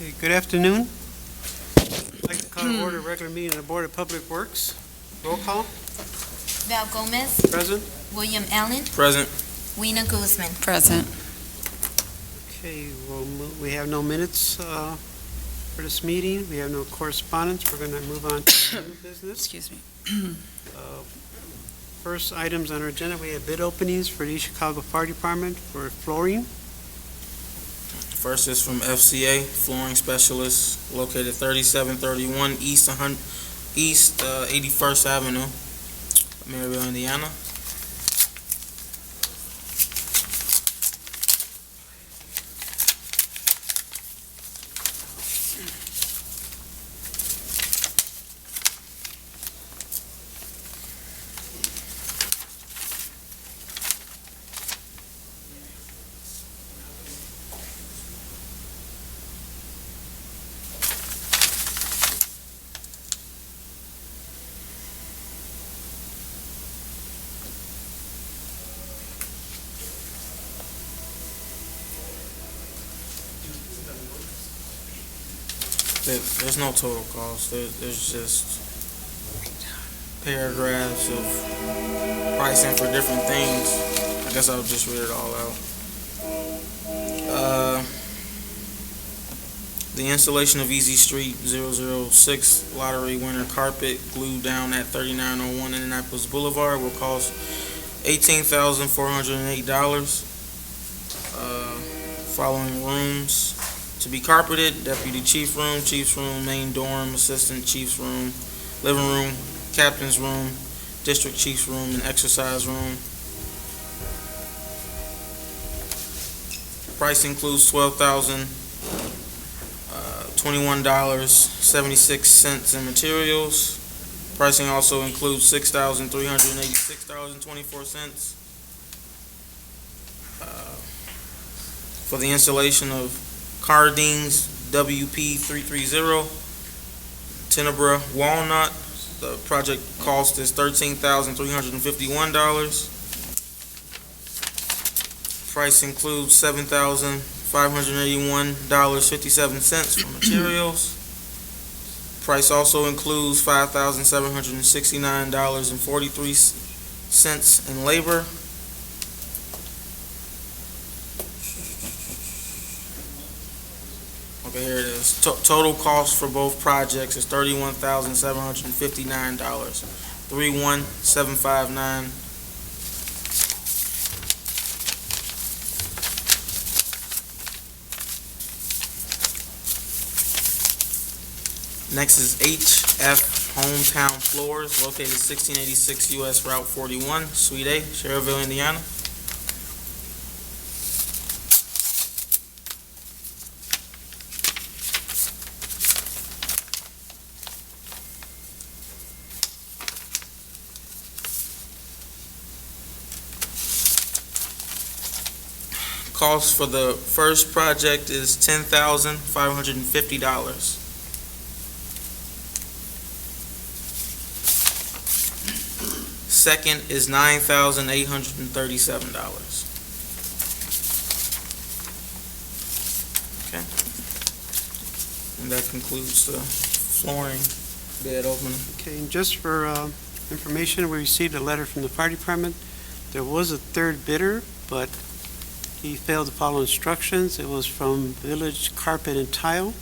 Okay, good afternoon. I'd like to call to order a regular meeting of the Board of Public Works. Roll call. Val Gomez, Present. William Allen, Present. Weena Guzman. Present. Okay, we have no minutes for this meeting. We have no correspondence. We're going to move on to new business. Excuse me. First items on our agenda, we have bid openings for the East Chicago Fire Department for flooring. First is from FCA Flooring Specialist, located 3731 East 81st Avenue, Maryville, Indiana. There's no total cost. There's just paragraphs of pricing for different things. I guess I'll just read it all out. The installation of Easy Street 006 lottery winner carpet glued down at 3901 Indianapolis Boulevard will cost $18,408. Following rooms to be carpeted: Deputy Chief's Room, Main Dorm, Assistant Chief's Room, Living Room, Captain's Room, District Chief's Room, and Exercise Room. Price includes $12,021.76 in materials. Pricing also includes $6,386.24 for the installation of Cardines WP330 Tenebra Walnut. The project cost is $13,351. Price includes $7,581.57 for materials. Price also includes $5,769.43 in labor. Okay, here it is. Total cost for both projects is $31,759. 31759. Next is HF Hometown Floors, located 1686 US Route 41, Suite A, Schererville, Indiana. Cost for the first project is $10,550. Second is $9,837. Okay. And that concludes the flooring bid opening. Okay, and just for information, we received a letter from the fire department. There was a third bidder, but he failed to follow instructions. It was from Village Carpet and Tile.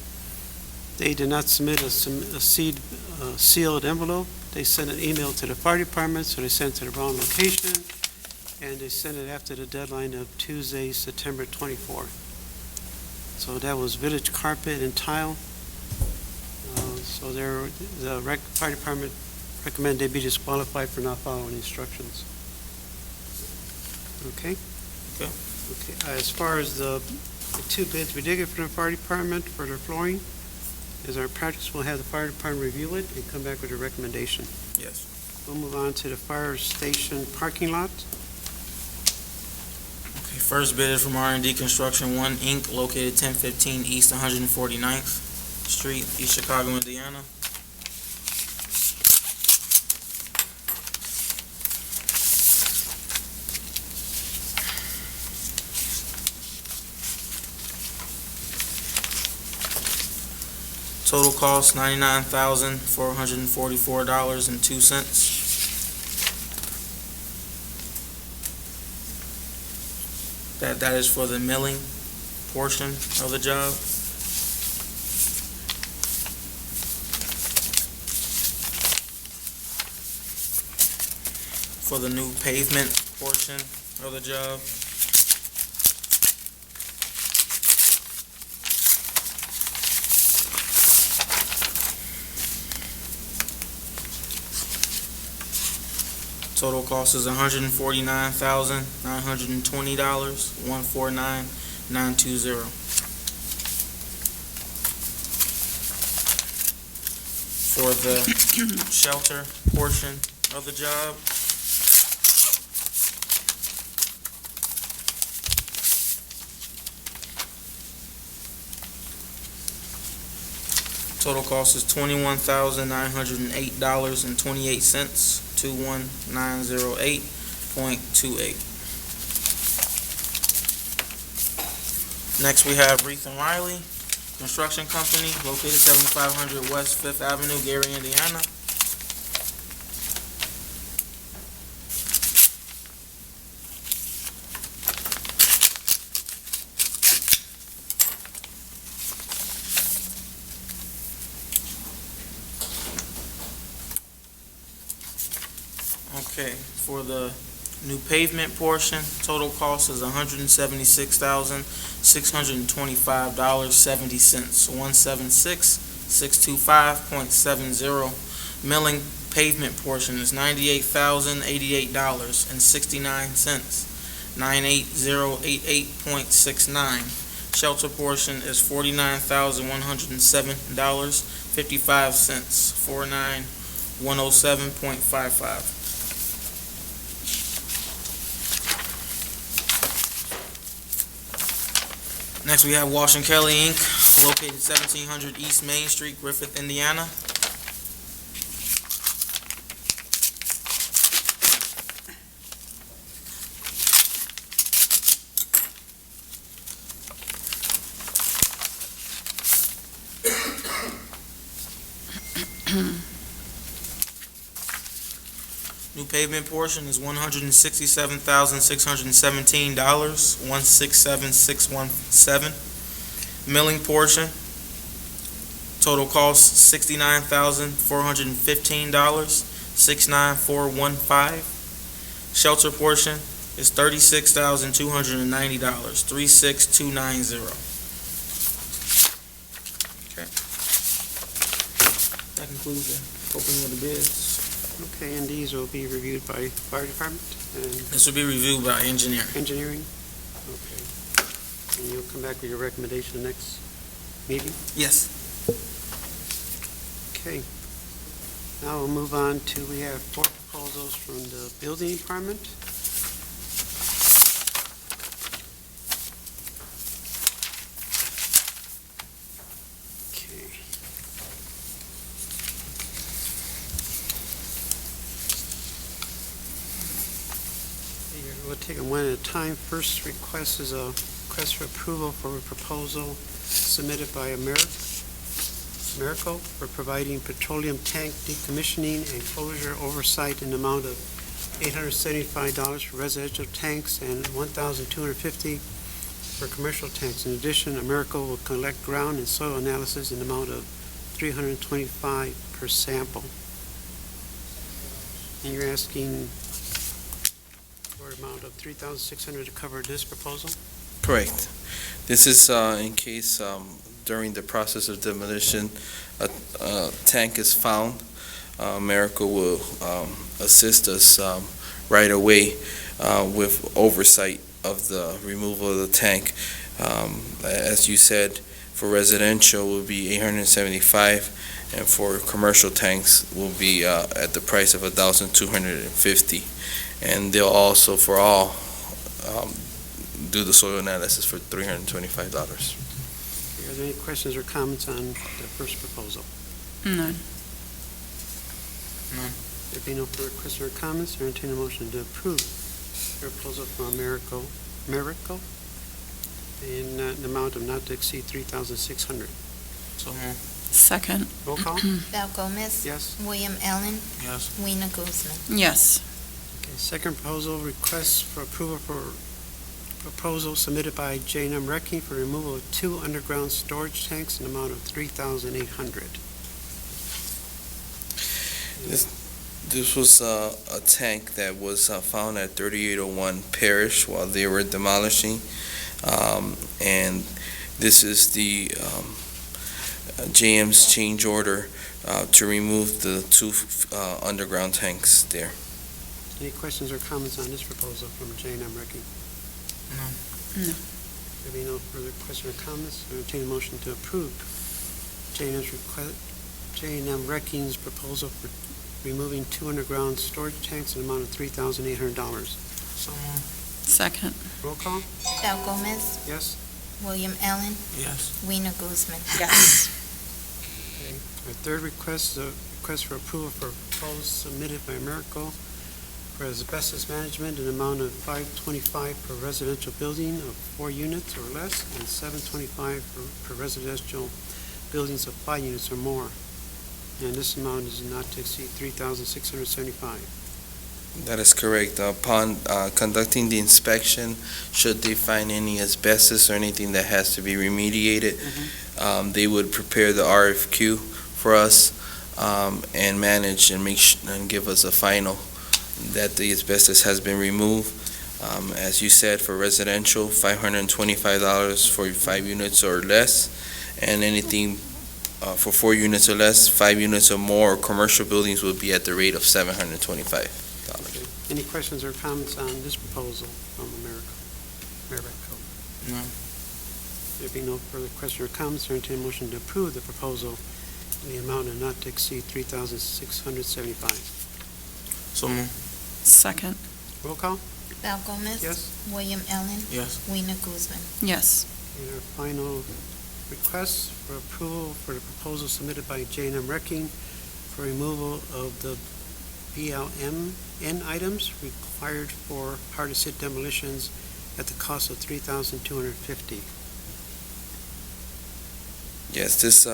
They did not submit a sealed envelope. They sent an email to the fire department, so they sent it to the wrong location, and they sent it after the deadline of Tuesday, September 24th. So that was Village Carpet and Tile. So the fire department recommended they be disqualified for not following instructions. Okay? Okay. Okay, as far as the two bids we did get from the fire department for their flooring, as our practice, we'll have the fire department review it and come back with a recommendation. Yes. We'll move on to the fire station parking lot. Okay, first bid is from R&D Construction 1 Inc., located 1015 East 149th Street, East Chicago, Indiana. Total cost $99,444.02. That is for the milling portion of the job. For the new pavement portion of the job. Total cost is $149,920, $149,920. For the shelter portion of the job, total cost is $21,908.28, 21908.28. Next, we have Reith and Riley Construction Company, located 7500 West 5th Avenue, Gary, Indiana. Okay, for the new pavement portion, total cost is $176,625.70, 176,625.70. Milling pavement portion is $98,088.69, 98088.69. Shelter portion is $49,107.55, 49107.55. Next, we have Wash and Kelly Inc., located 1700 East Main Street, Griffith, Indiana. New pavement portion is $167,617, 167,617. Milling portion, total cost $69,415, 69415. Shelter portion is $36,290, 36290. Okay. That concludes the opening of the bids. Okay, and these will be reviewed by fire department and This will be reviewed by engineering. engineering? Okay. And you'll come back with your recommendation next meeting? Yes. Okay. Now we'll move on to, we have 4 proposals from the building department. Okay. We'll take them one at a time. First request is a request for approval for a proposal submitted by Americo for providing petroleum tank decommissioning and closure oversight in the amount of $875 for residential tanks and $1,250 for commercial tanks. In addition, Americo will collect ground and soil analysis in the amount of $325 per sample. And you're asking for an amount of $3,600 to cover this proposal? Correct. This is in case during the process of demolition, a tank is found. America will assist us right away with oversight of the removal of the tank. As you said, for residential will be $875, and for commercial tanks will be at the price of $1,250. And they'll also, for all, do the soil analysis for $325. Are there any questions or comments on the first proposal? None. There being no further questions or comments, I entertain a motion to approve the proposal from Americo in the amount of not to exceed $3,600. So moved. Second. Roll call? Val Gomez. Yes. William Allen. Yes. Weena Guzman. Yes. Okay, second proposal, request for approval for proposal submitted by J&M Wrecking for removal of 2 underground storage tanks in the amount of $3,800. This was a tank that was found at 3801 Parish while they were demolishing. And this is the JM's change order to remove the 2 underground tanks there. Any questions or comments on this proposal from J&M Wrecking? No. No. There being no further questions or comments, I entertain a motion to approve J&M Wrecking's proposal for removing 2 underground storage tanks in the amount of $3,800. So moved. Second. Roll call? Val Gomez. Yes? William Allen. Yes. Weena Guzman. Yes. Our third request, the request for approval for proposal submitted by Americo for asbestos management in the amount of $525 per residential building of 4 units or less, and $725 per residential buildings of 5 units or more. And this amount is not to exceed $3,675. That is correct. Upon conducting the inspection, should they find any asbestos or anything that has to be remediated, they would prepare the RFQ for us and manage and and give us a final that the asbestos has been removed. As you said, for residential, $525 for 5 units or less, and anything for 4 units or less, 5 units or more, commercial buildings will be at the rate of $725. Any questions or comments on this proposal from Americo? No. There being no further questions or comments, I entertain a motion to approve the proposal in the amount of not to exceed $3,675. So moved. Second. Roll call? Val Gomez. Yes? William Allen. Yes. Weena Guzman. Yes. And our final request for approval for the proposal submitted by J&M Wrecking for removal of the BLMN items required for hard-to-sit demolitions at the cost of $3,250. Yes, this,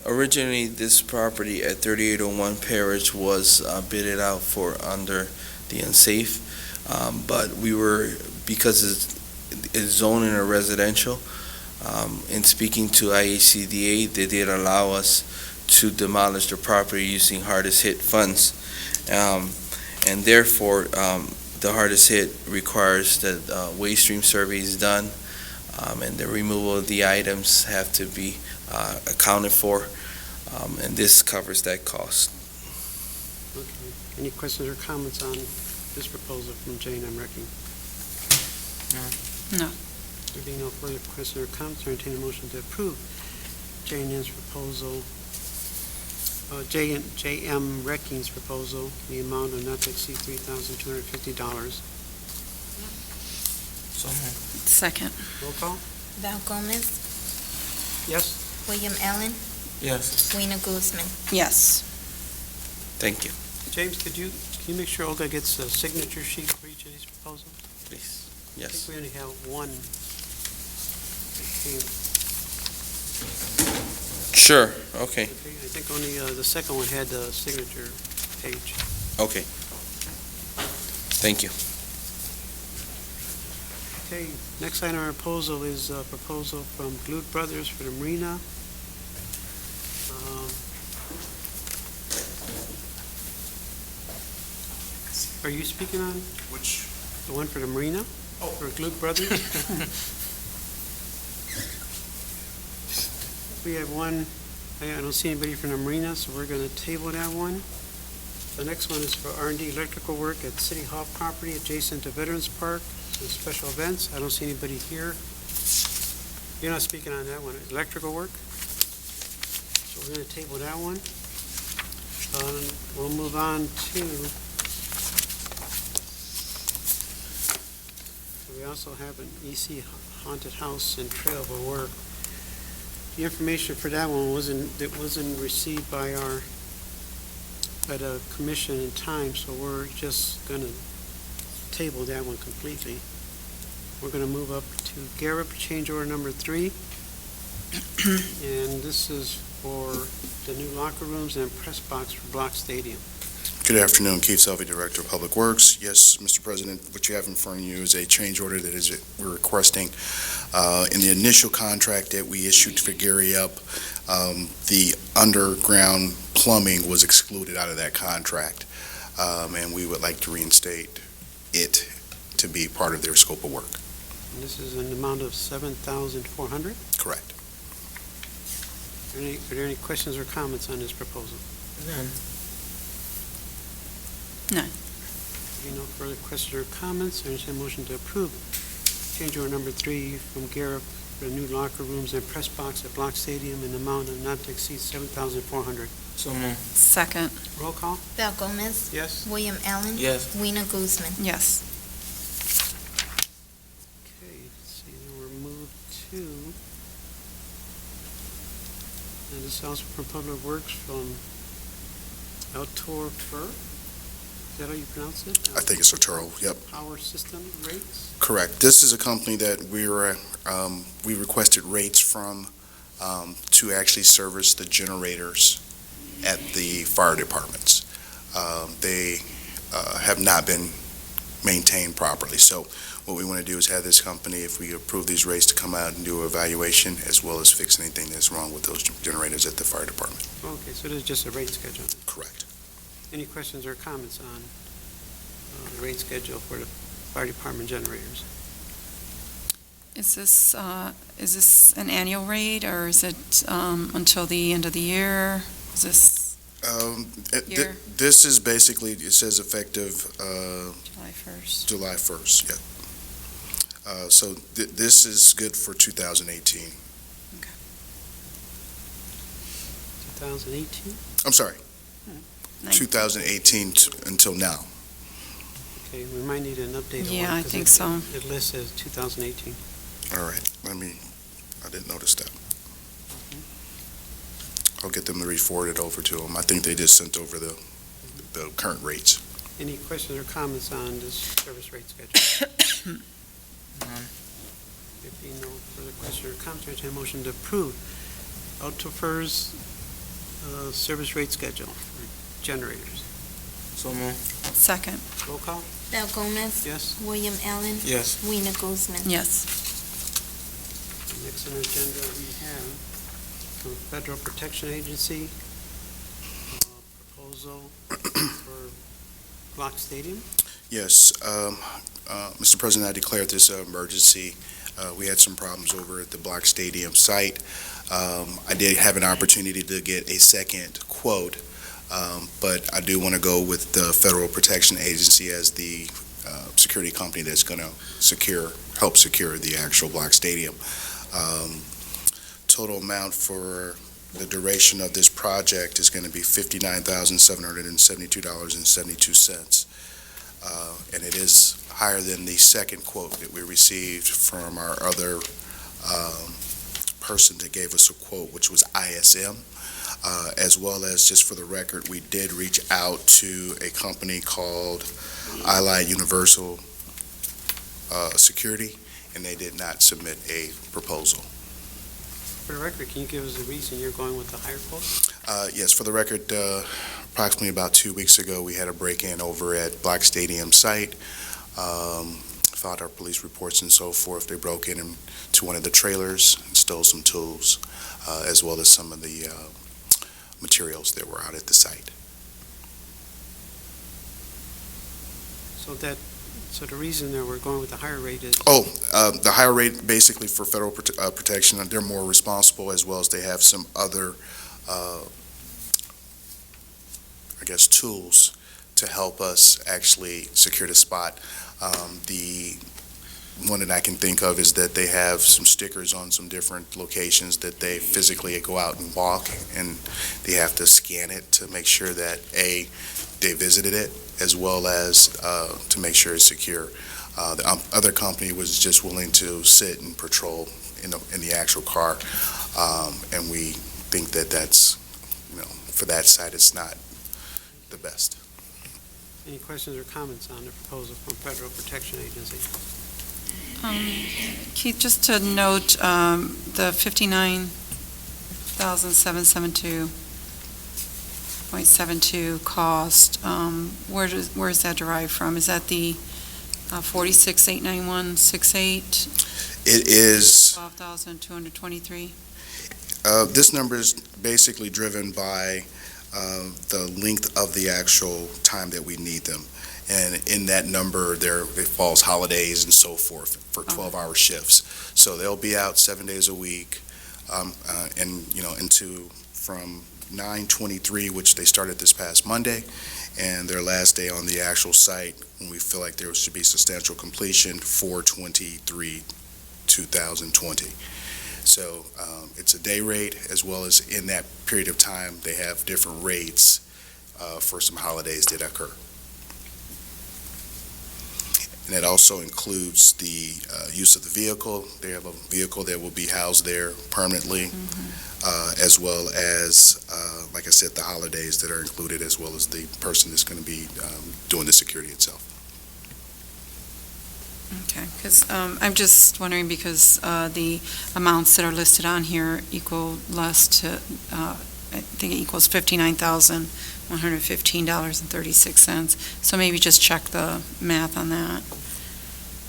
originally, this property at 3801 Parish was bidded out for under the unsafe, but we were, because it's zoned in a residential, in speaking to IHCDA, they did allow us to demolish the property using hardest hit funds. And therefore, the hardest hit requires that waste stream survey is done, and the removal of the items have to be accounted for, and this covers that cost. Okay. Any questions or comments on this proposal from J&M Wrecking? No. There being no further questions or comments, I entertain a motion to approve J&M's proposal, J&M Wrecking's proposal in the amount of not to exceed $3,250. So moved. Second. Roll call? Val Gomez. Yes? William Allen. Yes. Weena Guzman. Yes. Thank you, James, can you make sure Olga gets a signature sheet for each of these proposals? please. I Yes. think we only have one. Sure, okay, I think only the second one had the signature page. okay. Thank you. Okay, next item on our proposal is a proposal from Glut Brothers for the marina. Are you speaking on Which, the one for the marina? Oh. For Glut Brothers? We have one, I don't see anybody from the marina, so we're going to table that one. The next one is for R&D electrical work at City Hall property adjacent to Veterans Park and special events. I don't see anybody here. You're not speaking on that one, electrical work? So we're going to table that one. We'll move on to, we also have an EC haunted house and trail of work. The information for that one wasn't received by the commission in time, so we're just gonna table that one completely. We're gonna move up to Garrett, change order number 3. And this is for the new locker rooms and press box for Block Stadium. Good afternoon, Keith Selvey, Director of Public Works. Yes, Mr. President, what you have in front of you is a change order that we're requesting. In the initial contract that we issued for Gary Up, the underground plumbing was excluded out of that contract, and we would like to reinstate it to be part of their scope of work. And this is an amount of $7,400. Correct. Are there any questions or comments on this proposal? None. Being no further questions or comments, I entertain a motion to approve change order number 3 from Garrett for the new locker rooms and press box at Block Stadium in the amount of not to exceed $7,400. So moved. Second. Roll call? Val Gomez, Yes? William Allen. Yes. Weena Guzman. Yes. Okay, let's see, then we're moved to, and this is also from Public Works from Altor Fur. Is that how you pronounce it? I think it's Arturo, yep. Power System Rates? Correct. This is a company that we requested rates from to actually service the generators at the fire departments. They have not been maintained properly. So what we want to do is have this company, if we approve these rates, to come out and do an evaluation as well as fix anything that's wrong with those generators at the fire department. Okay, so this is just a rate schedule. Correct. Any questions or comments on the rate schedule for the fire department generators? Is this an annual rate, or is it until the end of the year? Is this Year? This is basically, it says effective July 1st? July 1st, yeah. So this is good for 2018. 2018? I'm sorry, 19. 2018 until now. Okay, we might need an update on Yeah, that, I 'cause think so. It lists as 2018. All right, I didn't notice that. I'll get them to re-forward it over to them. I think they just sent over the current rates. Any questions or comments on this service rate schedule? None. There being no further questions or comments, I entertain a motion to approve Altofer's service rate schedule for generators. So moved. Second. Roll call? Val Gomez, Yes? William Allen. Yes. Weena Guzman. Yes. Next on the agenda, we have from Federal Protection Agency, proposal for Block Stadium. Yes, Mr. President, I declared this an emergency. We had some problems over at the Block Stadium site. I did have an opportunity to get a second quote, but I do want to go with the Federal Protection Agency as the security company that's going to help secure the actual Block Stadium. Total amount for the duration of this project is going to be $59,772.72. And it is higher than the second quote that we received from our other person that gave us a quote, which was ISM. As well as, just for the record, we did reach out to a company called Allied Universal Security, and they did not submit a proposal. For the record, can you give us the reason you're going with the higher quote? Yes, for the record, approximately about 2 weeks ago, we had a break-in over at Block Stadium site. Filed our police reports and so forth. They broke in to one of the trailers and stole some tools, as well as some of the materials that were out at the site. So the reason that we're going with the higher rate is? The higher rate, basically for federal protection, they're more responsible, as well as they have some other, tools to help us actually secure the spot. The one that I can think of is that they have some stickers on some different locations that they physically go out and walk, and they have to scan it to make sure that, A, they visited it, as well as to make sure it's secure. The other company was just willing to sit and patrol in the actual car, and we think that that's, for that side, it's not the best. Any questions or comments on the proposal from Federal Protection Agency? Keith, just to note, the 59 $12,772.72 cost. Where is that derived from? Is that the 46,891.68? It is, 12,223? this number is basically driven by the length of the actual time that we need them. And in that number, it falls holidays and so forth for 12-hour shifts. So they'll be out 7 days a week, from 9/23, which they started this past Monday, and their last day on the actual site, when we feel like there should be substantial completion, 4/23/2020. So it's a day rate, as well as in that period of time, they have different rates for some holidays that occur. And it also includes the use of the vehicle. They have a vehicle that will be housed there permanently, as well as, like I said, the holidays that are included, as well as the person that's going to be doing the security itself. Okay, because I'm just wondering, because the amounts that are listed on here equal less to, I think it equals $59,115.36. So maybe just check the math on that.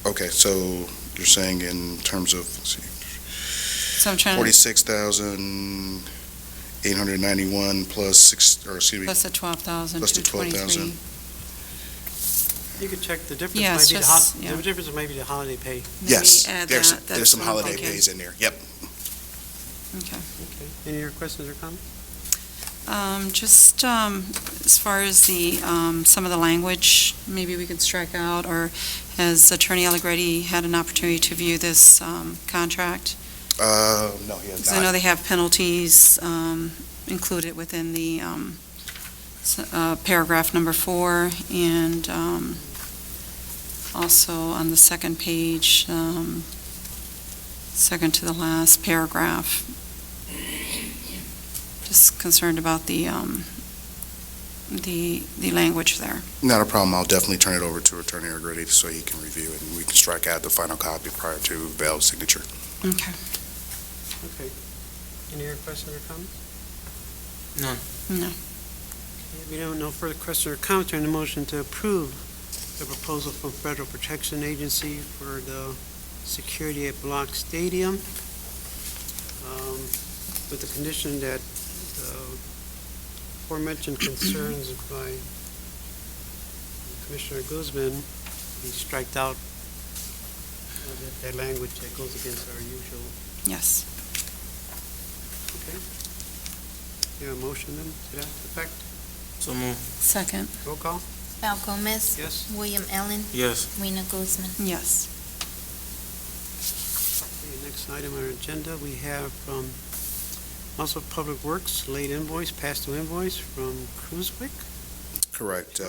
Okay, so you're saying in terms of, let's see, So I'm trying to, 46,891 plus plus the 12,000, Plus the 12,000. You could check the difference. Yeah, it's just, yeah. The difference may be the holiday pay. Yes, Maybe add there's that. there's some That's what I'm holiday thinking. pays in there. Yep. Okay. Okay. Any other questions or comments? Just as far as the, some of the language, maybe we could strike out, or has Attorney Allegretti had an opportunity to view this contract? No, he has Because I know not. they have penalties included within the paragraph number 4, and also on the second page, second to the last paragraph. Just concerned about the language there. Not a problem. I'll definitely turn it over to Attorney Allegretti so he can review it, and we can strike out the final copy prior to Val's signature. Okay. Okay. Any other questions or comments? None. No. Okay, we don't know further questions or comments. Turn the motion to approve the proposal from Federal Protection Agency for the security at Block Stadium, with the condition that the aforementioned concerns by Commissioner Guzman be striked out, that language that goes against our usual. Yes. Okay. You have a motion then to that effect? So move. Second. Roll call? Val Gomez. Yes. William Allen. Yes. Rena Guzman. Yes. Okay, next item on our agenda, we have from also Public Works, late invoice, past due invoice from Cruiswick. Correct.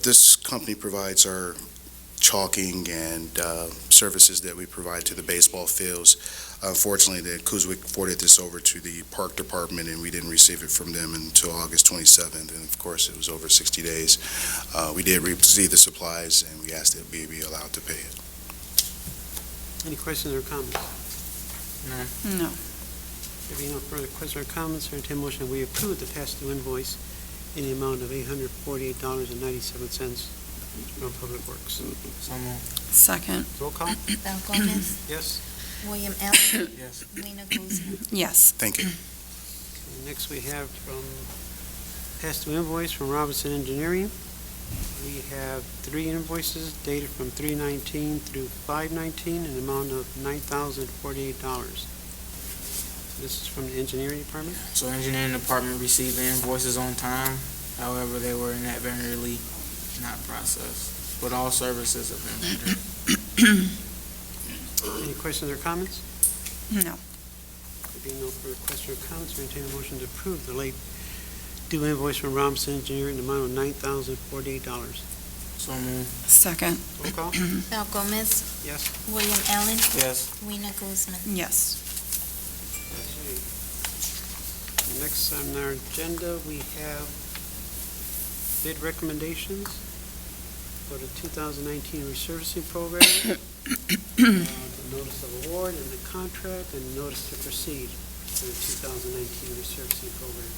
This company provides our chalking and services that we provide to the baseball fields. Unfortunately, the Cruiswick forwarded this over to the Park Department, and we didn't receive it from them until August 27th, and of course, it was over 60 days. We did receive the supplies, and we asked that we be allowed to pay it. Any questions or comments? No. There being no further questions or comments, I entertain a motion that we approve the past due invoice in the amount of $848.97 from Public Works. So move. Second. Roll call? Val Gomez. Yes. William Allen. Yes. Rena Guzman. Yes. Thank you. Okay, next we have from past due invoice from Robinson Engineering. We have 3 invoices dated from 3/19 through 5/19 in the amount of $9,048. This is from the engineering department. So engineering department received the invoices on time. However, they were inadvertently not processed. But all services have been rendered. Any questions or comments? No. There being no further questions or comments, we entertain a motion to approve the late due invoice from Robinson Engineering in the amount of $9,048. So move. Second. Roll call? Val Gomez. Yes. William Allen. Yes. Rena Guzman. Yes. Okay. Next on our agenda, we have bid recommendations for the 2019 resurfacing program, the notice of award and the contract, and notice to proceed. the 2019 resurfacing program.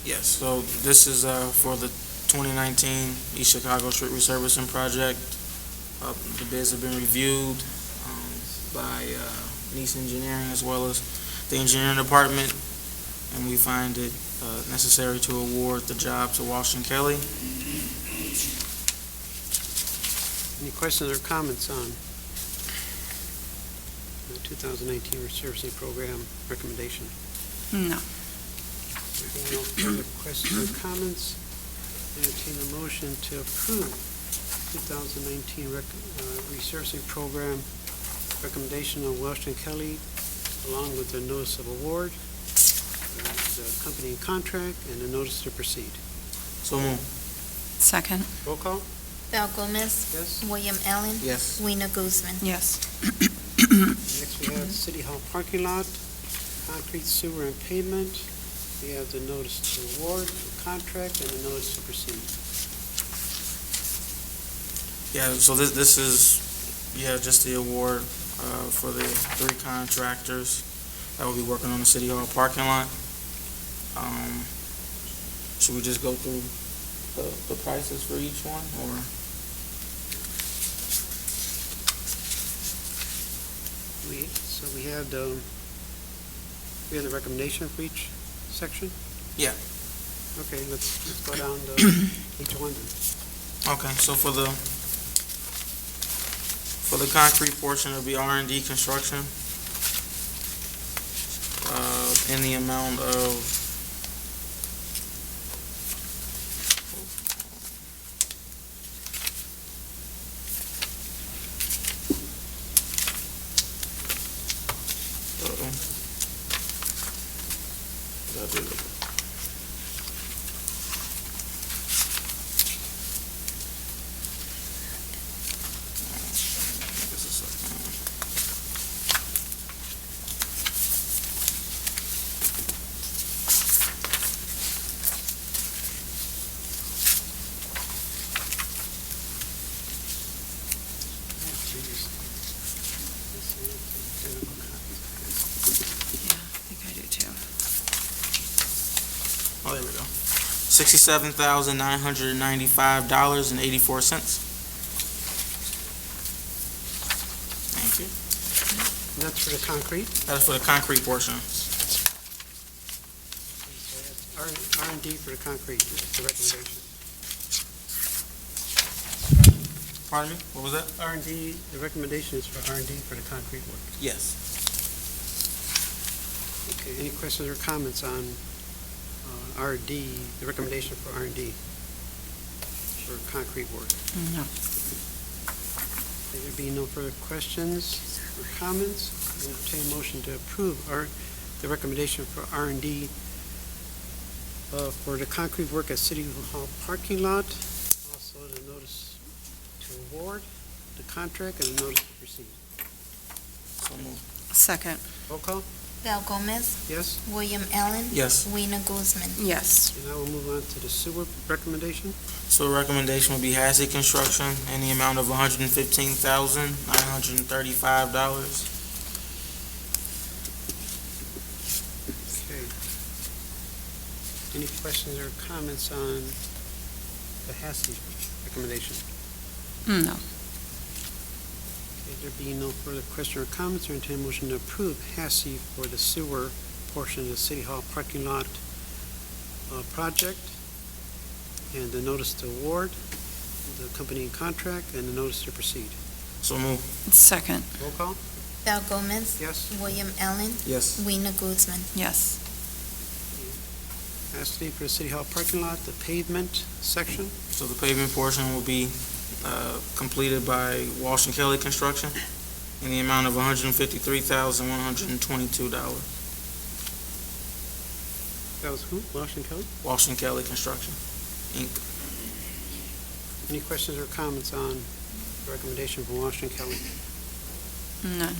Yes, so this is for the 2019 East Chicago Street Resurfacing Project. The bids have been reviewed by Nice Engineering as well as the engineering department, and we find it necessary to award the job to Walsh and Kelly. Any questions or comments on the 2019 resurfacing program recommendation? No. There being no further questions or comments, entertain a motion to approve 2019 resurfacing program recommendation of Welsh and Kelly, along with the notice of award, the accompanying contract, and the notice to proceed. So move. Second. Roll call? Val Gomez, Yes. William Allen, Yes. Weena Guzman. Yes. Next, we have City Hall parking lot, concrete, sewer, and pavement. We have the notice to award, the contract, and the notice to proceed. Yeah, so this is, just the award for the 3 contractors that will be working on the City Hall parking lot. Should we just go through the prices for each one, or? We have the recommendation for each section? Yeah. Okay, let's go down to each one then. Okay, so for the concrete portion, it'll be R&D construction, in the amount of Yeah, I think I do too. Oh, there we go. $67,995.84. Thank you. And that's for the concrete? That's for the concrete portion. R&D for the concrete, the recommendation. Pardon me? What was that? R&D, the recommendation is for R&D for the concrete work. Yes. Okay, any questions or comments on R&D, the recommendation for R&D for concrete work? No. There be no further questions or comments. Entertain a motion to approve the recommendation for R&D for the concrete work at City Hall parking lot. Also, the notice to award, the contract, and the notice to proceed. So moved. Second. Roll call? Val Gomez, Yes? William Allen, Yes. Weena Guzman. Yes. And now we'll move on to the sewer recommendation. So the recommendation will be Hassey Construction in the amount of $115,935. Okay. Any questions or comments on the Hassey recommendation? No. Okay, there being no further question or comments, or entertain a motion to approve Hassey for the sewer portion of the City Hall parking lot project, and the notice to award, the accompanying contract, and the notice to proceed. So moved. Second. Roll call? Val Gomez, Yes? William Allen, Yes. Weena Guzman. Yes. Hassey for the City Hall parking lot, the pavement section. So the pavement portion will be completed by Walsh and Kelly Construction in the amount of $153,122. That was who? Walsh and Kelly? Walsh and Kelly Construction, Inc. Any questions or comments on the recommendation from Walsh and Kelly? None.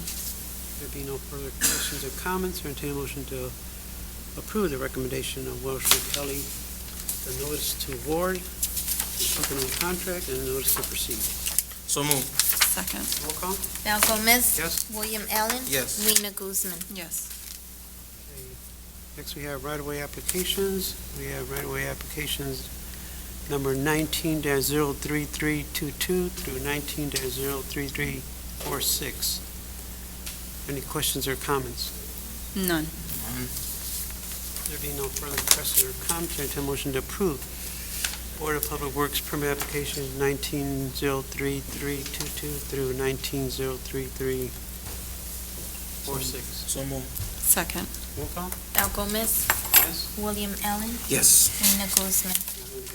There be no further questions or comments, or entertain a motion to approve the recommendation of Welsh and Kelly, the notice to award, the accompanying contract, and the notice to proceed. So moved. Second. Roll call? Val Gomez, Yes? William Allen, Yes. Weena Guzman. Yes. Next, we have right-of-way applications. We have right-of-way applications number 19-03322 through 19-03346. Any questions or comments? None. There being no further questions or comments, I entertain a motion to approve Board of Public Works permit applications 19-03322 through 19-03346. So move. Second. Roll call? Val Gomez, Yes? William Allen, Yes. Rena Guzman.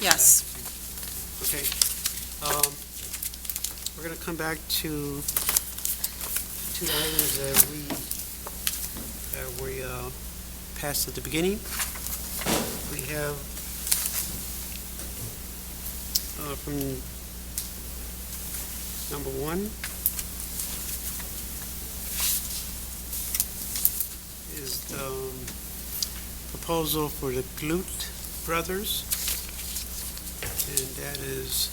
Yes. Okay. We're going to come back to two items that we passed at the beginning. We have from number one is the proposal for the Glut Brothers, and that is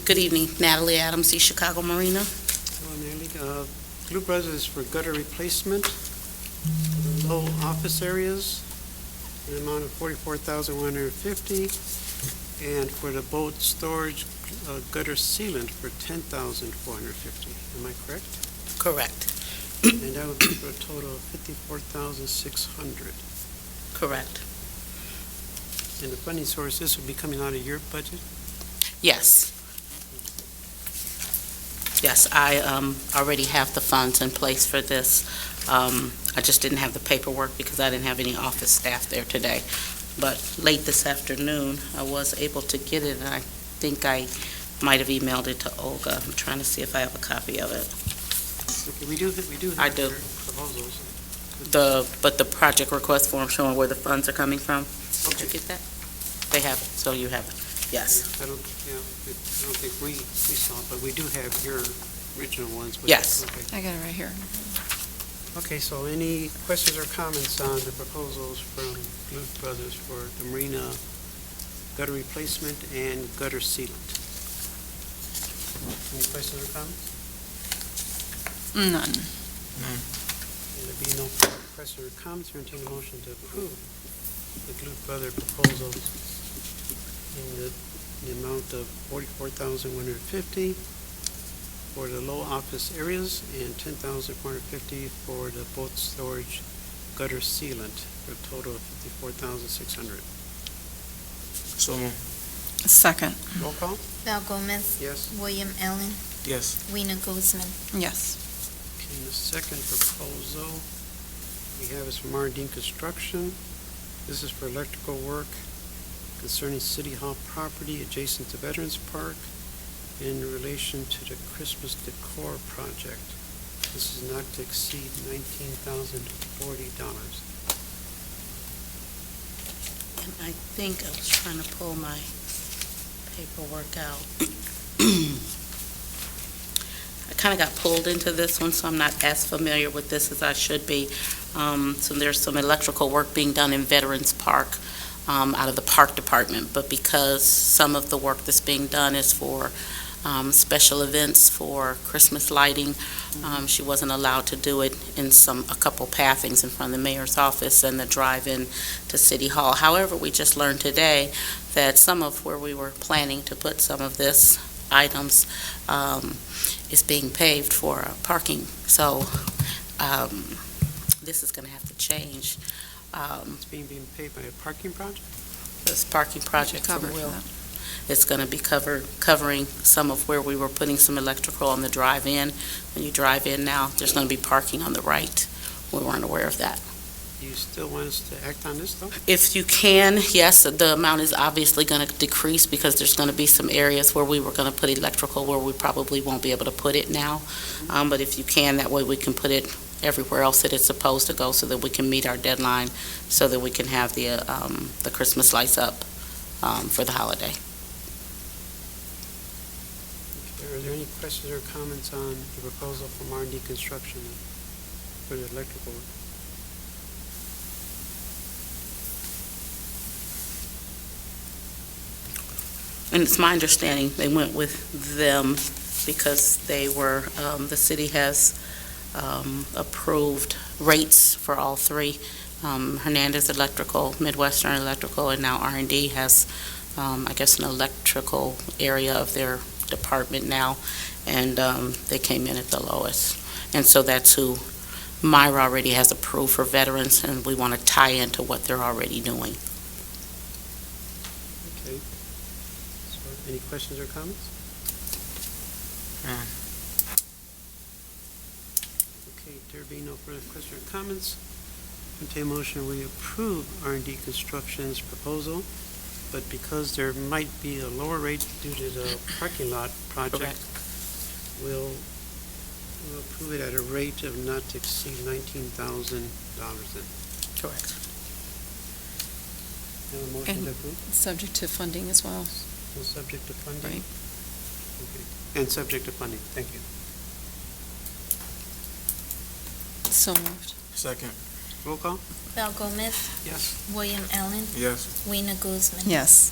Good evening, Natalie Adams, East Chicago Marina. Glut Brothers is for gutter replacement, for the low office areas, in the amount of $44,150, and for the boat storage gutter sealant for $10,450. Am I correct? Correct, And that would be for a total of $54,600. correct. And the funding source, this would be coming out of your budget? Yes. Yes, I already have the funds in place for this. I just didn't have the paperwork because I didn't have any office staff there today. But late this afternoon, I was able to get it, and I think I might have emailed it to Olga. I'm trying to see if I have a copy of it. Okay, we do have I do. your proposals. But the project request form showing where the funds are coming from, did you get that? They have it, so you have it. Yes. I don't think we saw it, but we do have your original ones. Yes. Okay. I got it right here. Okay, so any questions or comments on the proposals from Glut Brothers for the marina gutter replacement and gutter sealant? Any questions or comments? None. And there be no questions or comments, or entertain a motion to approve the Glut Brother proposals in the amount of $44,150 for the low office areas and $10,450 for the boat storage gutter sealant for a total of $54,600. So move. Second. Roll call? Val Gomez, Yes. William Allen, Yes. Rena Guzman. Yes. Okay, the second proposal we have is from R&D Construction. This is for electrical work concerning City Hall property adjacent to Veterans Park in relation to the Christmas decor project. This is not to exceed $19,040. And I think I was trying to pull my paperwork out. I kind of got pulled into this one, so I'm not as familiar with this as I should be. So there's some electrical work being done in Veterans Park out of the Park Department, but because some of the work that's being done is for special events for Christmas lighting, she wasn't allowed to do it in a couple pathings in front of the mayor's office and the drive-in to City Hall. However, we just learned today that some of where we were planning to put some of this items is being paved for parking. So this is going to have to change. It's being paid by a parking project? This parking project for Covered for Will. that. It's going to be covering some of where we were putting some electrical on the drive-in. When you drive in now, there's going to be parking on the right. We weren't aware of that. Do you still want us to act on this, though? If you can, yes, the amount is obviously going to decrease because there's going to be some areas where we were going to put electrical where we probably won't be able to put it now. But if you can, that way we can put it everywhere else that it's supposed to go so that we can meet our deadline, so that we can have the Christmas lights up for the holiday. Are there any questions or comments on the proposal from R&D Construction for the electrical work? and it's my understanding they went with them because they were, the city has approved rates for all three. Hernandez Electrical, Midwestern Electrical, and now R&D has, I guess, an electrical area of their department now, and they came in at the lowest. And so that's who Myra already has approved for veterans, and we want to tie into what they're already doing. Okay. So, any questions or comments? None. Okay, there being no further questions or comments, entertain a motion we approve R&D Construction's proposal, but because there might be a lower rate due to the parking lot project, Correct. we'll approve it at a rate of not to exceed $19,000 then. Correct. Have a motion And- to approve? Subject to funding as well. No subject to funding? Right. Okay. And subject to funding, thank you. So moved. Second. Roll call? Val Gomez, Yes. William Allen, Yes. Weena Guzman. Yes.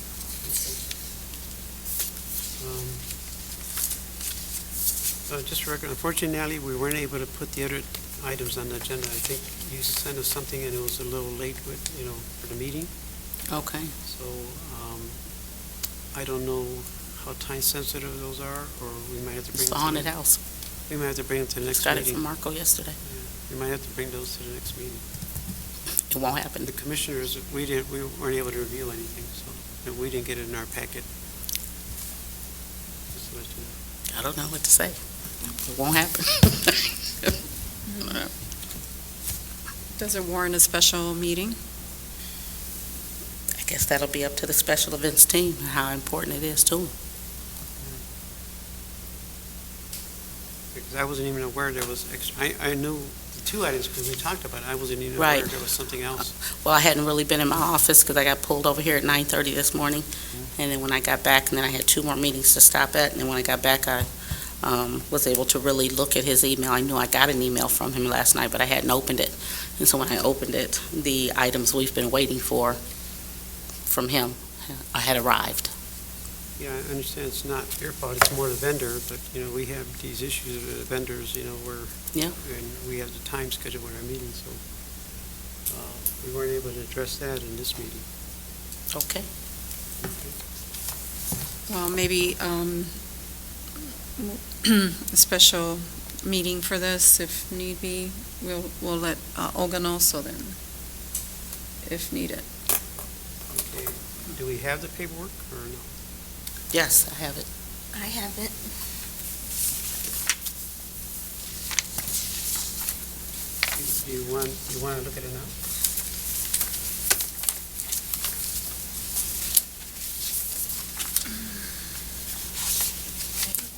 Just for record, unfortunately, we weren't able to put the other items on the agenda. I think you sent us something and it was a little late with, for the meeting. Okay. So, I don't know how time sensitive those are, or we might have to bring It's the them haunted house. we might have to bring them to the next Got it meeting. from Marco yesterday. Yeah, we might have to bring those to the next meeting. It won't happen. The commissioners, we weren't able to review anything, so, and we didn't get it in our packet. Just to let you know. I don't know what to say. It won't happen. Does it warrant a special meeting? I guess that'll be up to the special events team and how important it is to them. Because I wasn't even aware there was extra, I knew the two items because we talked about it. I wasn't even Right. aware there was something else. Well, I hadn't really been in my office because I got pulled over here at 9:30 this morning. And then when I got back, and then I had two more meetings to stop at, and then when I got back, I was able to really look at his email. I knew I got an email from him last night, but I hadn't opened it. And so when I opened it, the items we've been waiting for from him had arrived. Yeah, I understand it's not your fault, it's more the vendor, but, we have these issues with the vendors, where. Yeah. And we have the time scheduled with our meeting, so, we weren't able to address that in this meeting. Okay. Well, maybe a special meeting for this if need be. We'll let Olga know so then, if needed. Okay, do we have the paperwork, or no? Yes, I have it. I have it. Do you want to look at it now?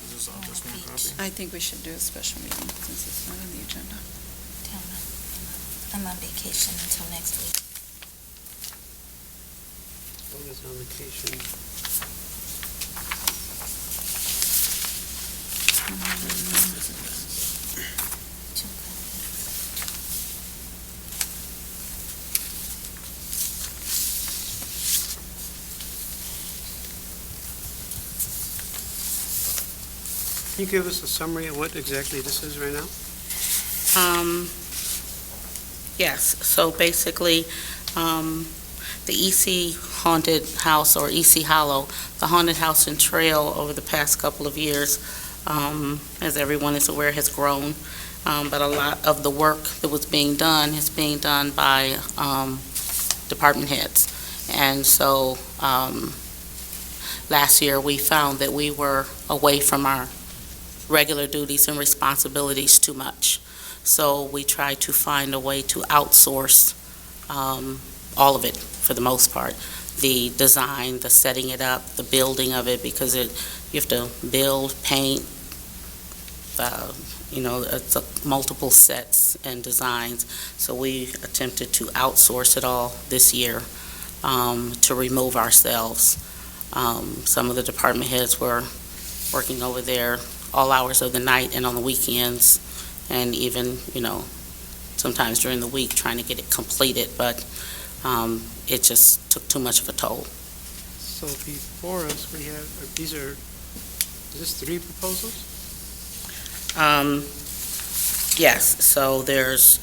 Is this all just one copy? I think we should do a special meeting since it's not on the agenda. Tell them I'm on vacation until next week. Olga's on vacation. Two copies. Can you give us a summary of what exactly this is right now? Yes, so basically, the EC Haunted House, or EC Hollow, the Haunted House and Trail over the past couple of years, as everyone is aware, has grown. But a lot of the work that was being done is being done by department heads. And so last year, we found that we were away from our regular duties and responsibilities too much. So we tried to find a way to outsource all of it, for the most part. The design, the setting it up, the building of it, because you have to build, paint, it's multiple sets and designs. So we attempted to outsource it all this year to remove ourselves. Some of the department heads were working over there all hours of the night and on the weekends, and even, sometimes during the week trying to get it completed, but it just took too much of a toll. So before us, we have, is this 3 proposals? Yes, so there's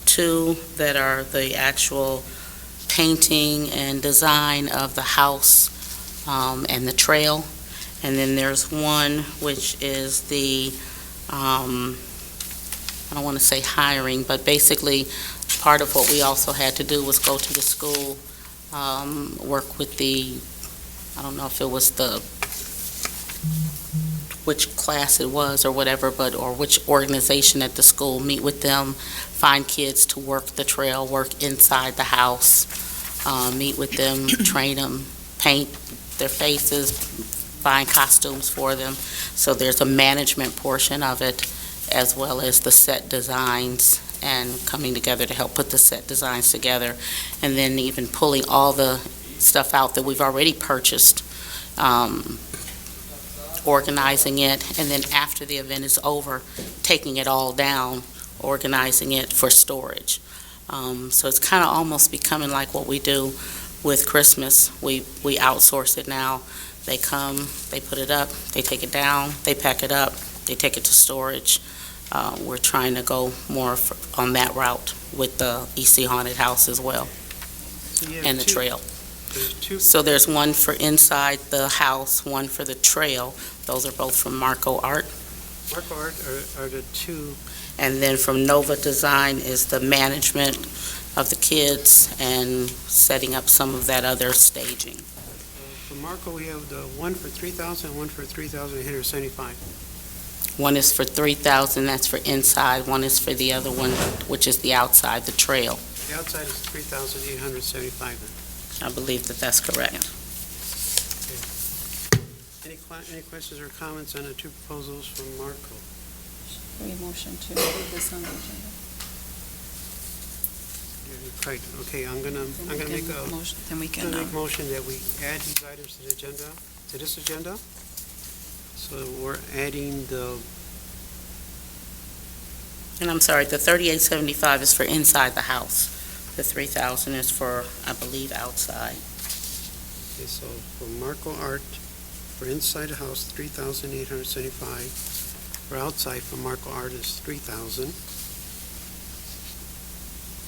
2 that are the actual painting and design of the house and the trail. And then there's 1 which is the, I don't want to say hiring, but basically part of what we also had to do was go to the school, work with the, I don't know if it was which class it was or whatever, or which organization at the school, meet with them, find kids to work the trail, work inside the house, meet with them, train them, paint their faces, find costumes for them. So there's a management portion of it, as well as the set designs and coming together to help put the set designs together, and then even pulling all the stuff out that we've already purchased, organizing it, and then after the event is over, taking it all down, organizing it for storage. So it's kind of almost becoming like what we do with Christmas. We outsource it now. They come, they put it up, they take it down, they pack it up, they take it to storage. We're trying to go more on that route with the EC Haunted House as well, So you have and the 2 trail. There's 2. So there's 1 for inside the house, 1 for the trail. Those are both from Marco Art. Marco Art are the 2. And then from Nova Design is the management of the kids and setting up some of that other staging. For Marco, we have the 1 for 3,000, 1 for 3,875. 1 is for 3,000, that's for inside. 1 is for the other one, which is the outside, the trail. The outside is 3,875 then. I believe that that's correct. Any questions or comments on the 2 proposals from Marco? Motion to put this on the agenda. Right, okay, I'm gonna make a Motion, then we gonna can, make a motion that we add these items to the agenda, to this agenda. So we're adding the, And I'm sorry, the 3875 is for inside the house. The 3,000 is for, I believe, outside. okay, so for Marco Art, for inside the house, 3,875. For outside, for Marco Art is 3,000.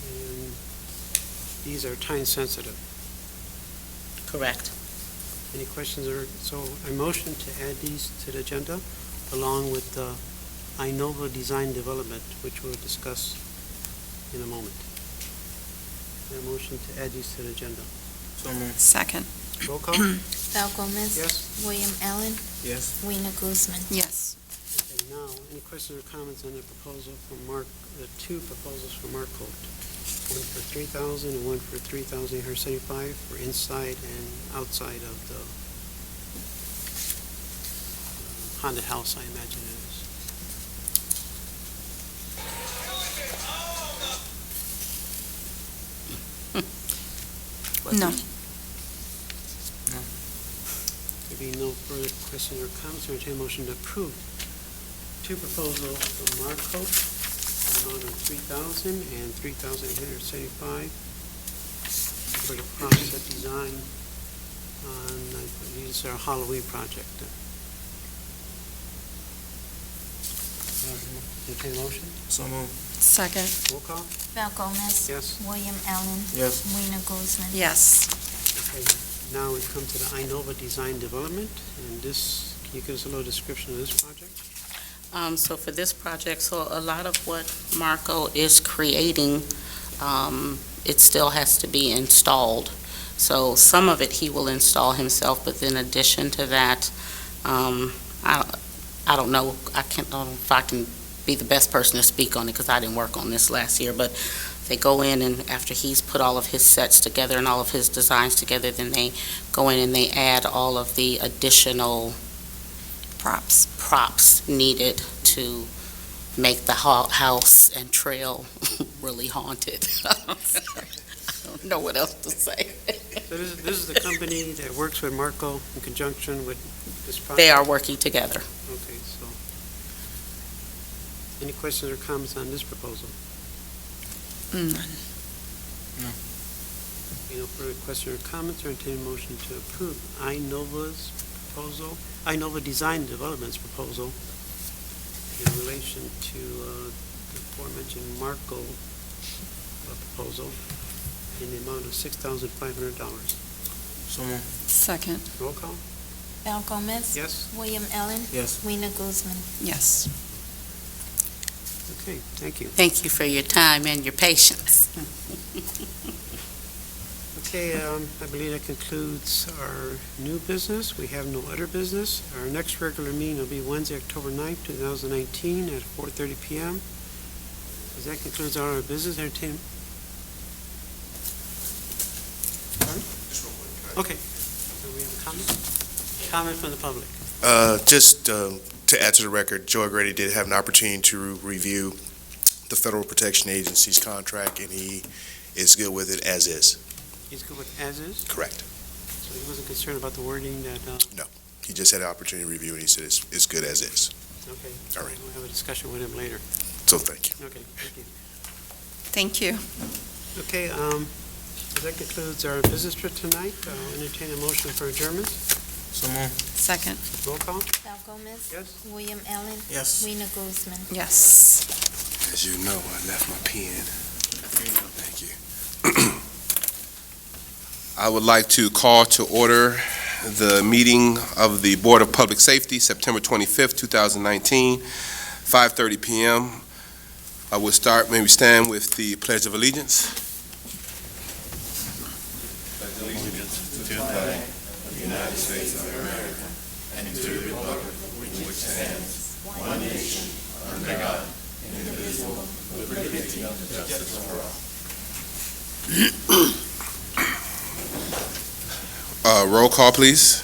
And these are time sensitive. Correct. Any questions or, so I motion to add these to the agenda along with the Inova Design Development, which we'll discuss in a moment. A motion to add these to the agenda. So moved. second. Roll call? Val Gomez. Yes? William Allen. Yes. Weena Guzman. Yes. Okay, now, any questions or comments on the proposal from the 2 proposals from Marco? 1 for 3,000 and 1 for 3,875 for inside and outside of the haunted house, I imagine it is. No. There being no further questions or comments, or entertain a motion to approve 2 proposals from Marco, amount of 3,000 and 3,875 for the process design on, I believe it's our Halloween project. Entertain a motion? So moved. Second. Roll call? Val Gomez. Yes. William Allen. Yes. Weena Guzman. Yes. Okay, now we come to the Inova Design Development, and this, can you give us a little description of this project? So for this project, so a lot of what Marco is creating, it still has to be installed. So some of it he will install himself, but in addition to that, I don't know, I don't know if I can be the best person to speak on it because I didn't work on this last year, but they go in and after he's put all of his sets together and all of his designs together, then they go in and they add all of the additional props needed to make the house and trail really haunted. I don't know what else to say. So this is the company that works with Marco in conjunction with this project? They are working together. Okay, so, any questions or comments on this proposal? None. No further questions or comments, or entertain a motion to approve Inova Design Development's proposal in relation to the aforementioned Marco proposal in the amount of $6,500. So moved. Second. Roll call? Val Gomez. Yes? William Allen. Yes. Weena Guzman. Yes. Okay, thank you. Thank you for your time and your patience. Okay, I believe that concludes our new business. We have no other business. Our next regular meeting will be Wednesday, October 9th, 2019 at 4:30 PM. As that concludes our business, entertainment. Pardon? Okay. So we have a comment? Comment from the public. Just to add to the record, Joe Agredi did have an opportunity to review the Federal Protection Agency's contract, and he is good with it as is. He's good with as is, Correct. so he wasn't concerned about the wording that, He just had an opportunity to review, and he said it's good as is. okay. All right. We'll have a discussion with him later. So thank you. Okay, thank you. Thank you. Okay, so that concludes our business for tonight. I'll entertain a motion for adjournment. So moved. Second. Roll call? Val Gomez. Yes? William Allen. Yes. Weena Guzman. Yes. As you know, I left my pen. Thank you. I would like to call to order the meeting of the Board of Public Safety, September 25th, 2019, 5:30 PM. I will start, may we stand with the Pledge of Allegiance? Pledge allegiance to the flag of the United States of America and to the republic which stands, one nation, under God, indivisible, with liberty and justice for all. Roll call, please.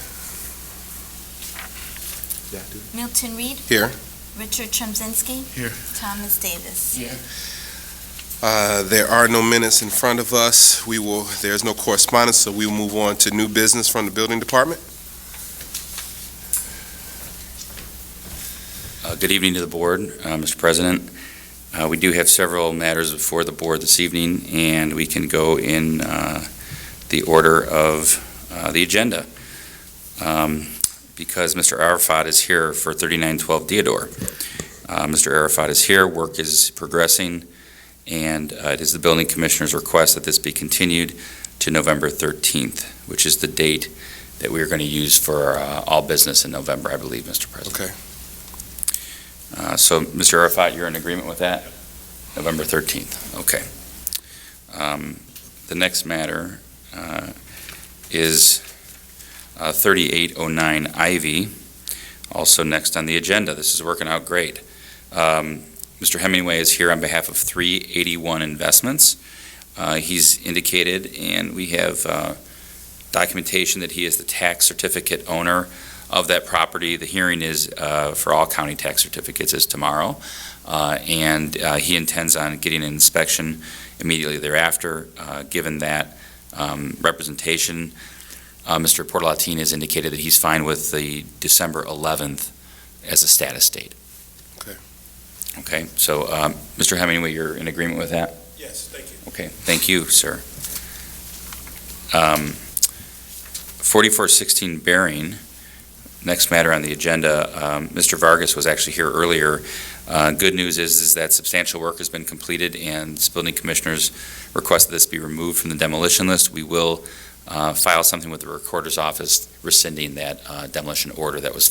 Milton Reed. Here. Richard Chemzinski. Here. Thomas Davis. There are no minutes in front of us. There's no correspondence, so we will move on to new business from the Building Department. Good evening to the board, Mr. President. We do have several matters before the board this evening, and we can go in the order of the agenda. Because Mr. Arafat is here for 3912 Theodore. Mr. Arafat is here, work is progressing, and it is the building commissioner's request that this be continued to November 13th, which is the date that we are going to use for all business in November, I believe, Mr. President. Okay. So, Mr. Arafat, you're in agreement with that? November 13th, okay. The next matter is 3809 Ivy, also next on the agenda. This is working out great. Mr. Hemingway is here on behalf of 381 Investments. He's indicated, and we have documentation that he is the tax certificate owner of that property. The hearing is for all county tax certificates is tomorrow, and he intends on getting an inspection immediately thereafter. Given that representation, Mr. Portalatin has indicated that he's fine with the December 11th as a status date. Okay. Okay, so Mr. Hemingway, you're in agreement with that? Yes, thank you. Okay, thank you, sir. 4416 Bering, next matter on the agenda. Mr. Vargas was actually here earlier. Good news is that substantial work has been completed, and this building commissioners request that this be removed from the demolition list. We will file something with the recorder's office rescinding that demolition order that was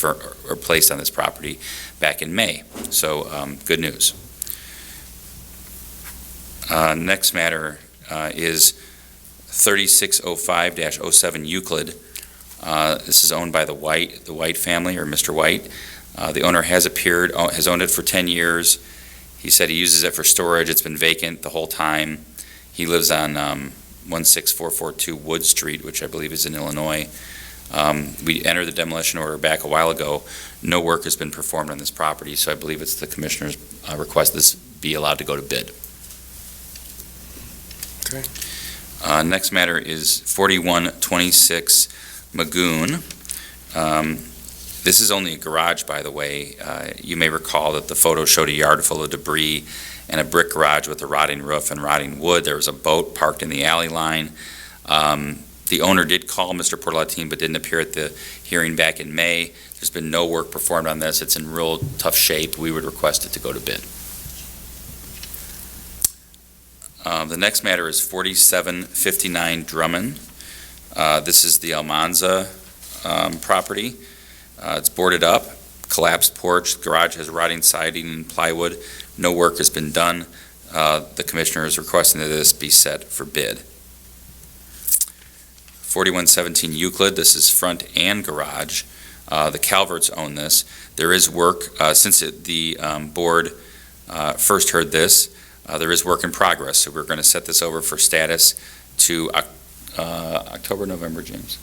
placed on this property back in May. So, good news. Next matter is 3605-07 Euclid. This is owned by the White family, or Mr. White. The owner has owned it for 10 years. He said he uses it for storage. It's been vacant the whole time. He lives on 16442 Wood Street, which I believe is in Illinois. We entered the demolition order back a while ago. No work has been performed on this property, so I believe it's the commissioner's request this be allowed to go to bid. Okay. Next matter is 4126 Magoon. This is only a garage, by the way. You may recall that the photo showed a yard full of debris and a brick garage with a rotting roof and rotting wood. There was a boat parked in the alley line. The owner did call Mr. Portalatin, but didn't appear at the hearing back in May. There's been no work performed on this. It's in real tough shape. We would request it to go to bid. The next matter is 4759 Drummond. This is the Almanza property. It's boarded up, collapsed porch, garage has rotting siding and plywood. No work has been done. The commissioner is requesting that this be set for bid. 4117 Euclid, this is front and garage. The Calverts own this. There is work, since the board first heard this, there is work in progress, so we're going to set this over for status to October, November, James?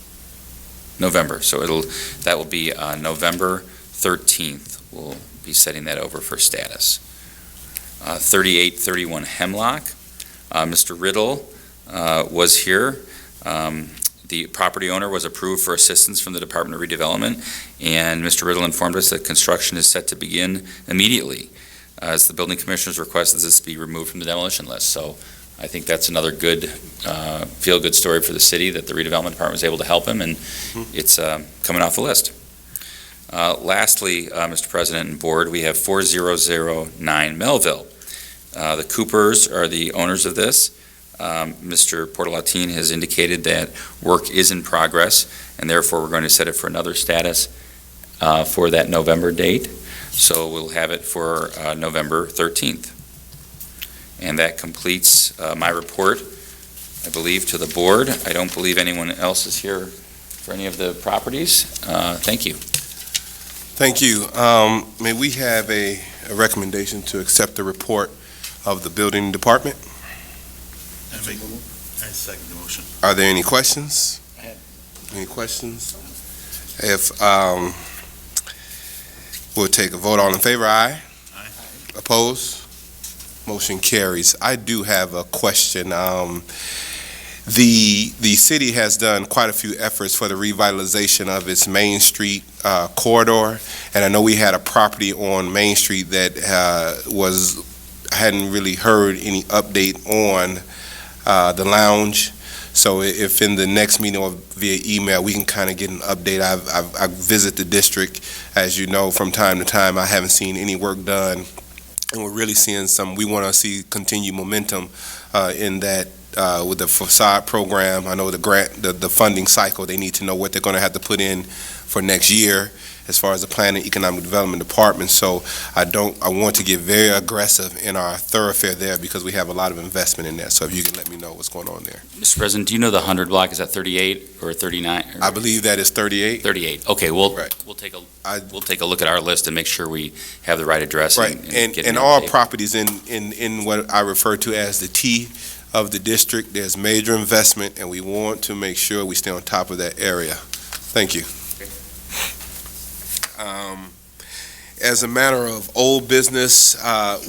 November, so that will be November 13th. We'll be setting that over for status. 3831 Hemlock, Mr. Riddle was here. The property owner was approved for assistance from the Department of Redevelopment, and Mr. Riddle informed us that construction is set to begin immediately, as the building commissioner's request that this be removed from the demolition list. So I think that's another good, feel-good story for the city, that the redevelopment department was able to help him, and it's coming off the list. Lastly, Mr. President and Board, we have 4009 Melville. The Coopers are the owners of this. Mr. Portalatin has indicated that work is in progress, and therefore we're going to set it for another status for that November date. So we'll have it for November 13th. And that completes my report, I believe, to the board. I don't believe anyone else is here for any of the properties. Thank you. Thank you. May we have a recommendation to accept the report of the building department? I second the motion. Are there any questions? Any questions? If, we'll take a vote. All in favor, aye? Aye. Opposed? Motion carries. I do have a question. The city has done quite a few efforts for the revitalization of its Main Street corridor, and I know we had a property on Main Street that I hadn't really heard any update on the lounge. So if in the next meeting or via email, we can kind of get an update. I visit the district, as you know, from time to time. I haven't seen any work done, and we're really seeing we want to see continued momentum in that with the facade program. I know the grant, the funding cycle, they need to know what they're going to have to put in for next year as far as the Planning and Economic Development Department. So I want to get very aggressive in our thoroughfare there, because we have a lot of investment in that. So if you can let me know what's going on there. Mr. President, do you know the 100 block? Is that 38 or 39? I believe that is 38. 38. Okay, we'll take a look at our list and make sure we have the right address. Right, and get an all update. properties in what I refer to as the T of the district, there's major investment, and we want to make sure we stay on top of that area. Thank you. As a matter of old business,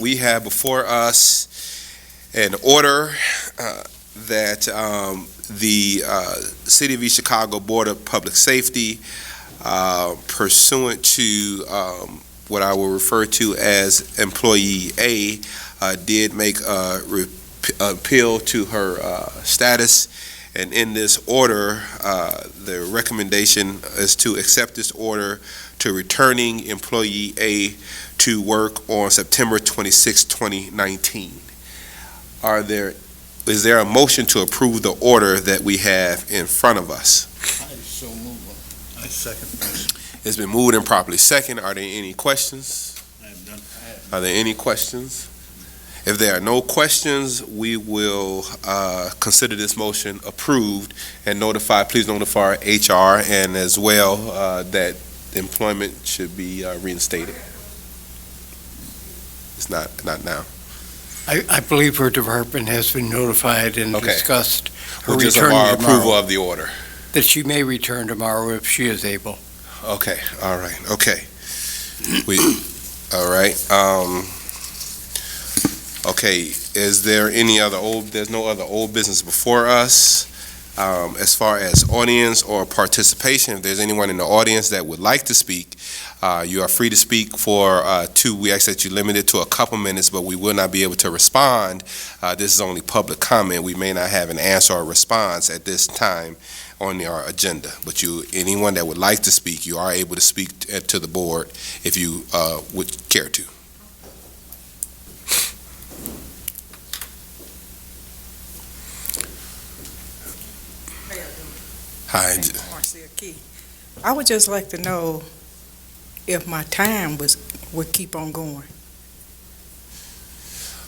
we have before us an order that the City of East Chicago Board of Public Safety, pursuant to what I will refer to as Employee A, did make a appeal to her status. And in this order, the recommendation is to accept this order to returning Employee A to work on September 26, 2019. Is there a motion to approve the order that we have in front of us? I so move. I second the motion. It's been moved and properly second. Are there any questions? I have done. Are there any questions? If there are no questions, we will consider this motion approved and please notify HR, and as well that employment should be reinstated. It's not now. I believe her department has been notified and Okay. discussed her We'll just have return our approval tomorrow, of the order. that she may return tomorrow if she is able. Okay, all right, okay. All right. Okay, is there any other there's no other old business before us. As far as audience or participation, if there's anyone in the audience that would like to speak, you are free to speak for we ask that you limit it to a couple minutes, but we will not be able to respond. This is only public comment. We may not have an answer or response at this time on our agenda. But anyone that would like to speak, you are able to speak to the board if you would care to. Hi. Marcia Key. I would just like to know if my time would keep on going.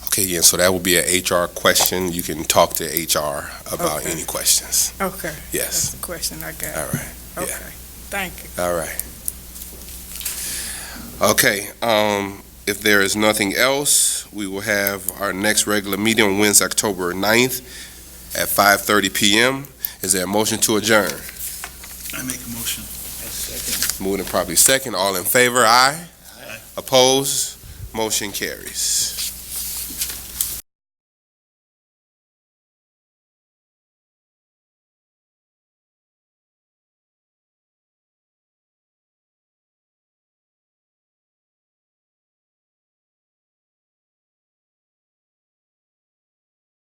Okay, yeah, so that would be an HR question. You can talk to HR about Okay. any questions. Okay. That's Yes. the question I got. All right. Yeah. Okay, thank you. All right. Okay, if there is nothing else, we will have our next regular meeting on Wednesday, October 9th at 5:30 PM. Is there a motion to adjourn? I make a motion. I second. Moving and probably second. All in favor, aye? Aye. Opposed? Motion carries.